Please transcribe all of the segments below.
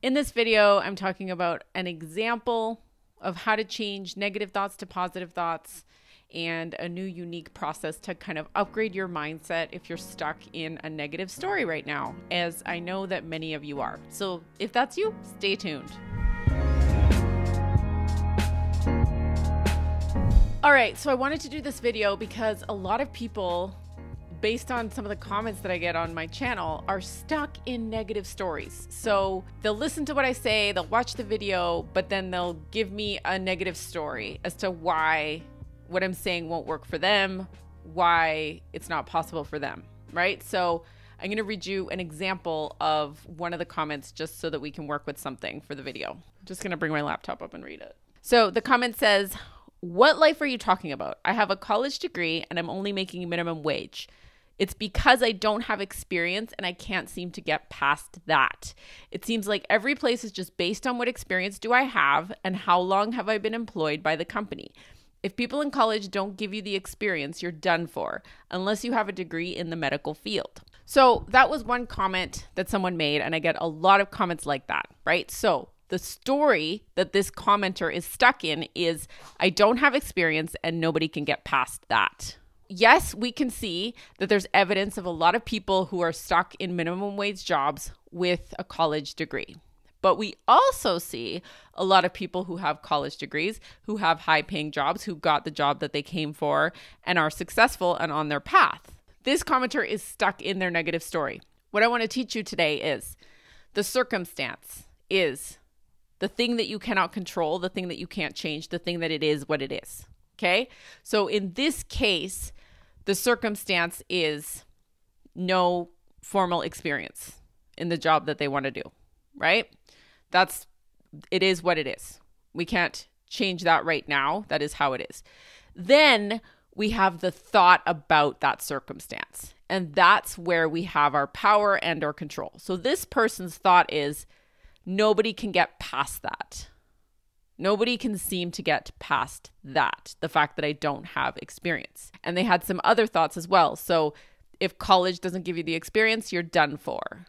In this video, I'm talking about an example of how to change negative thoughts to positive thoughts and a new unique process to kind of upgrade your mindset if you're stuck in a negative story right now, as I know that many of you are. So if that's you, stay tuned. All right, so I wanted to do this video because a lot of people, based on some of the comments that I get on my channel, are stuck in negative stories. So they'll listen to what I say, they'll watch the video, but then they'll give me a negative story as to why what I'm saying won't work for them, why it's not possible for them, right? So I'm gonna read you an example of one of the comments just so that we can work with something for the video. I'm just gonna bring my laptop up and read it. So the comment says, "What life are you talking about? I have a college degree and I'm only making minimum wage. It's because I don't have experience and I can't seem to get past that. It seems like every place is just based on what experience do I have and how long have I been employed by the company. If people in college don't give you the experience, you're done for, unless you have a degree in the medical field." So that was one comment that someone made, and I get a lot of comments like that, right? So the story that this commenter is stuck in is, I don't have experience and nobody can get past that. Yes, we can see that there's evidence of a lot of people who are stuck in minimum wage jobs with a college degree. But we also see a lot of people who have college degrees, who have high paying jobs, who got the job that they came for and are successful and on their path. This commenter is stuck in their negative story. What I want to teach you today is the circumstance is the thing that you cannot control, the thing that you can't change, the thing that it is what it is. Okay? So in this case, the circumstance is no formal experience in the job that they want to do, right? It is what it is. We can't change that right now. That is how it is. Then we have the thought about that circumstance. And that's where we have our power and our control. So this person's thought is, nobody can get past that. Nobody can seem to get past that, the fact that I don't have experience. And they had some other thoughts as well. So if college doesn't give you the experience, you're done for.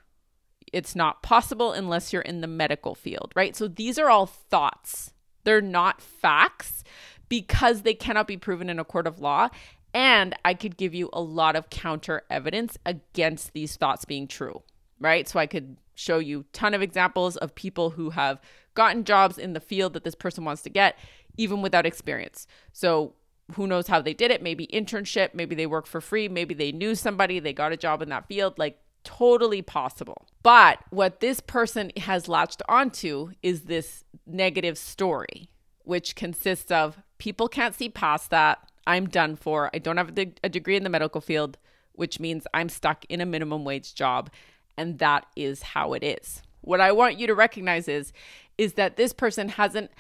It's not possible unless you're in the medical field, right? So these are all thoughts. They're not facts because they cannot be proven in a court of law. And I could give you a lot of counter evidence against these thoughts being true, right? So I could show you a ton of examples of people who have gotten jobs in the field that this person wants to get, even without experience. So who knows how they did it? Maybe internship, maybe they work for free, maybe they knew somebody, they got a job in that field, like totally possible. But what this person has latched onto is this negative story, which consists of people can't see past that. I'm done for. I don't have a degree in the medical field, which means I'm stuck in a minimum wage job. And that is how it is. What I want you to recognize is that this person hasn't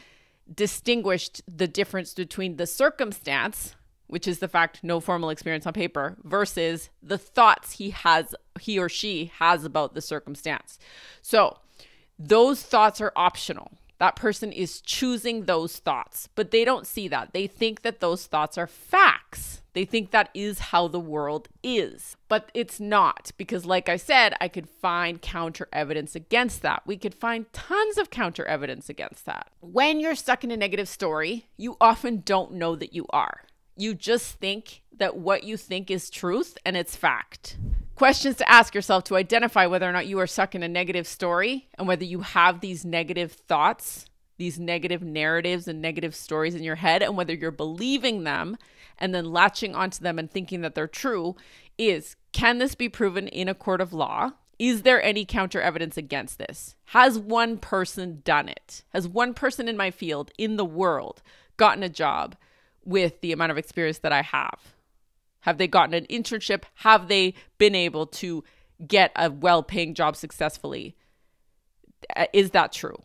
distinguished the difference between the circumstance, which is the fact no formal experience on paper, versus the thoughts he or she has about the circumstance. So those thoughts are optional. That person is choosing those thoughts, but they don't see that. They think that those thoughts are facts. They think that is how the world is, but it's not, because like I said, I could find counter evidence against that. We could find tons of counter evidence against that. When you're stuck in a negative story, you often don't know that you are. You just think that what you think is truth and it's fact. Questions to ask yourself to identify whether or not you are stuck in a negative story and whether you have these negative thoughts, these negative narratives and negative stories in your head, and whether you're believing them and then latching onto them and thinking that they're true is, can this be proven in a court of law? Is there any counter evidence against this? Has one person done it? Has one person in my field, in the world, gotten a job with the amount of experience that I have? Have they gotten an internship? Have they been able to get a well-paying job successfully? Is that true?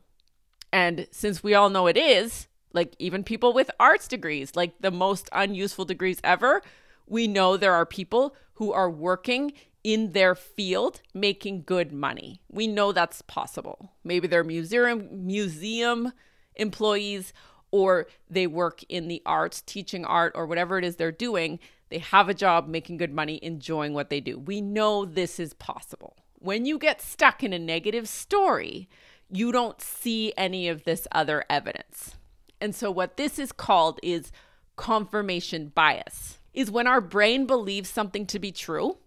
And since we all know it is, like even people with arts degrees, like the most unuseful degrees ever, we know there are people who are working in their field making good money. We know that's possible. Maybe they're museum employees, or they work in the arts, teaching art, or whatever it is they're doing. They have a job making good money, enjoying what they do. We know this is possible. When you get stuck in a negative story, you don't see any of this other evidence. And so what this is called is confirmation bias, is when our brain believes something to be true,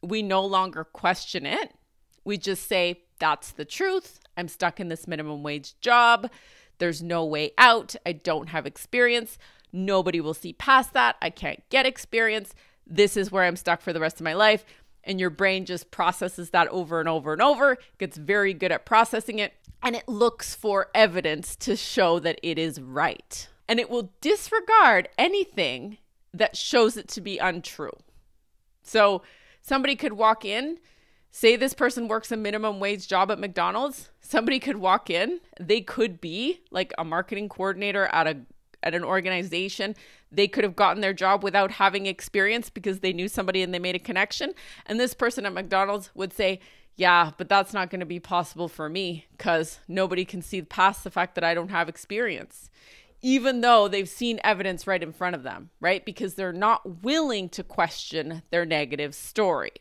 we no longer question it. We just say, that's the truth. I'm stuck in this minimum wage job. There's no way out. I don't have experience. Nobody will see past that. I can't get experience. This is where I'm stuck for the rest of my life. And your brain just processes that over and over and over, gets very good at processing it, and it looks for evidence to show that it is right. And it will disregard anything that shows it to be untrue. So somebody could walk in, say this person works a minimum wage job at McDonald's. Somebody could walk in, they could be like a marketing coordinator at an organization. They could have gotten their job without having experience because they knew somebody and they made a connection. And this person at McDonald's would say, yeah, but that's not going to be possible for me because nobody can see past the fact that I don't have experience, even though they've seen evidence right in front of them, right? Because they're not willing to question their negative story.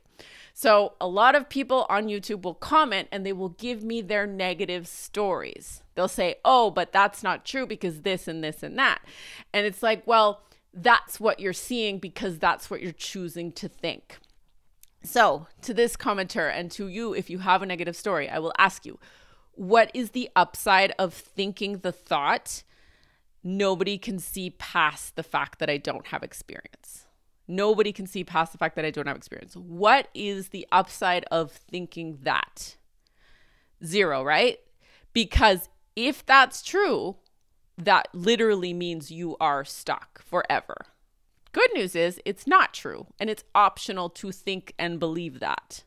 So a lot of people on YouTube will comment and they will give me their negative stories. They'll say, oh, but that's not true because this and this and that. And it's like, well, that's what you're seeing because that's what you're choosing to think. So to this commenter and to you, if you have a negative story, I will ask you, what is the upside of thinking the thought, nobody can see past the fact that I don't have experience? Nobody can see past the fact that I don't have experience. What is the upside of thinking that? Zero, right? Because if that's true, that literally means you are stuck forever. Good news is it's not true, and it's optional to think and believe that.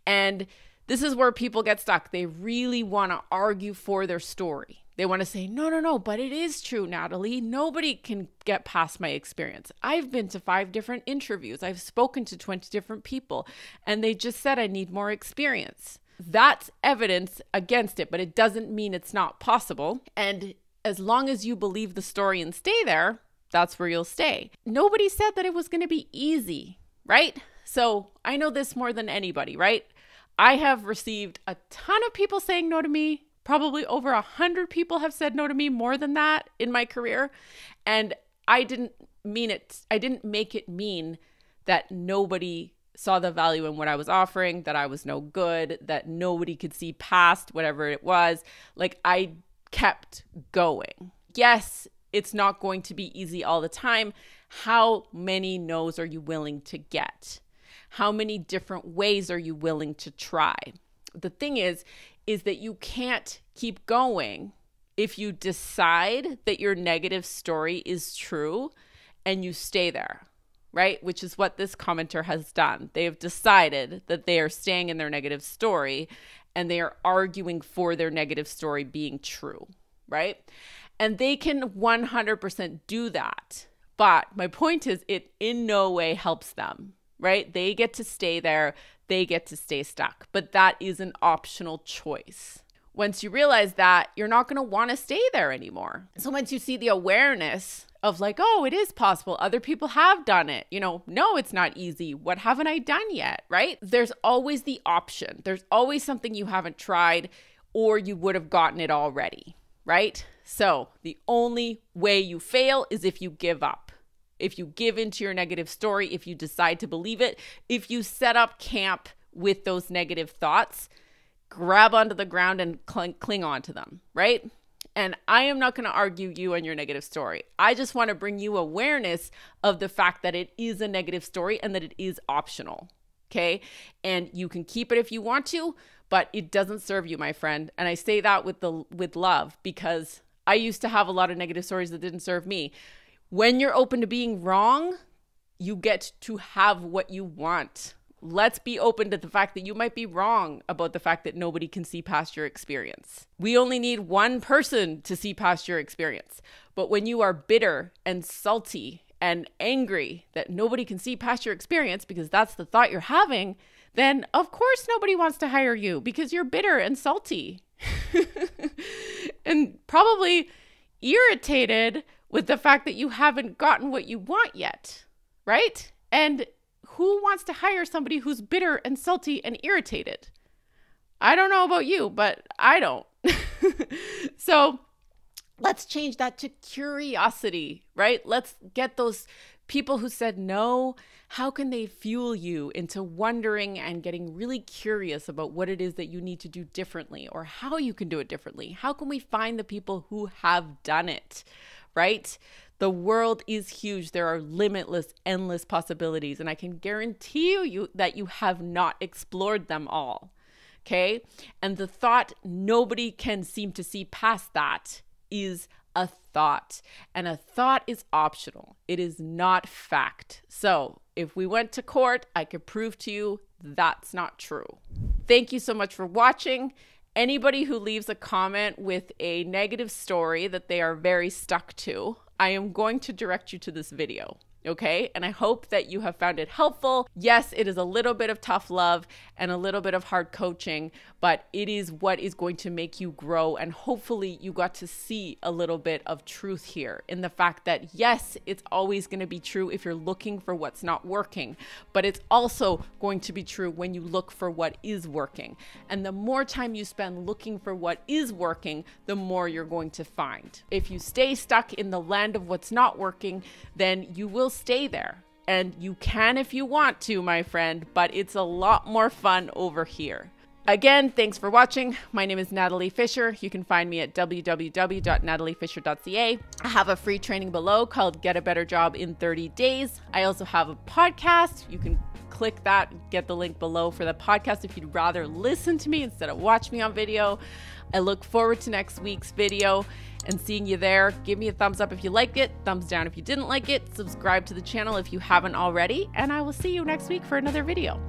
And this is where people get stuck. They really want to argue for their story. They want to say, no, but it is true, Natalie. Nobody can get past my experience. I've been to 5 different interviews. I've spoken to 20 different people, and they just said I need more experience. That's evidence against it, but it doesn't mean it's not possible. And as long as you believe the story and stay there, that's where you'll stay. Nobody said that it was going to be easy, right? So I know this more than anybody, right? I have received a ton of people saying no to me. Probably over 100 people have said no to me, more than that in my career. And I didn't mean it. I didn't make it mean that nobody saw the value in what I was offering, that I was no good, that nobody could see past whatever it was. Like, I kept going. Yes, it's not going to be easy all the time. How many no's are you willing to get? How many different ways are you willing to try? The thing is that you can't keep going if you decide that your negative story is true and you stay there, right? Which is what this commenter has done. They have decided that they are staying in their negative story and they are arguing for their negative story being true, right? And they can 100% do that. But my point is, it in no way helps them, right? They get to stay there. They get to stay stuck, but that is an optional choice. Once you realize that, you're not going to want to stay there anymore. So once you see the awareness of like, oh, it is possible. Other people have done it. No, it's not easy. What haven't I done yet? Right? There's always the option. There's always something you haven't tried or you would have gotten it already. Right? So the only way you fail is if you give up. If you give into your negative story, if you decide to believe it, if you set up camp with those negative thoughts, grab onto the ground and cling on to them, right? And I am not going to argue you and your negative story. I just want to bring you awareness of the fact that it is a negative story and that it is optional, okay? And you can keep it if you want to, but it doesn't serve you, my friend. And I say that with love, because I used to have a lot of negative stories that didn't serve me. When you're open to being wrong, you get to have what you want. Let's be open to the fact that you might be wrong about the fact that nobody can see past your experience. We only need one person to see past your experience. But when you are bitter and salty and angry that nobody can see past your experience because that's the thought you're having, then of course nobody wants to hire you because you're bitter and salty. And probably irritated with the fact that you haven't gotten what you want yet, right? And who wants to hire somebody who's bitter and salty and irritated? I don't know about you, but I don't. So let's change that to curiosity, right? Let's get those people who said no. How can they fuel you into wondering and getting really curious about what it is that you need to do differently or how you can do it differently? How can we find the people who have done it, right? The world is huge. There are limitless, endless possibilities, and I can guarantee you that you have not explored them all, okay? And the thought nobody can seem to see past that is a thought, and a thought is optional. It is not fact. So if we went to court, I could prove to you that's not true. Thank you so much for watching. Anybody who leaves a comment with a negative story that they are very stuck to, I am going to direct you to this video. Okay, and I hope that you have found it helpful. Yes, it is a little bit of tough love and a little bit of hard coaching, but it is what is going to make you grow. And hopefully you got to see a little bit of truth here in the fact that yes, it's always going to be true if you're looking for what's not working, but it's also going to be true when you look for what is working. And the more time you spend looking for what is working, the more you're going to find. If you stay stuck in the land of what's not working, then you will stay there. And you can if you want to, my friend, but it's a lot more fun over here. Again, thanks for watching. My name is Natalie Fisher. You can find me at www.nataliefisher.ca. I have a free training below called Get a Better Job in 30 Days. I also have a podcast. You can click that, get the link below for the podcast if you'd rather listen to me instead of watch me on video. I look forward to next week's video and seeing you there. Give me a thumbs up if you liked it, thumbs down if you didn't like it, subscribe to the channel if you haven't already, and I will see you next week for another video.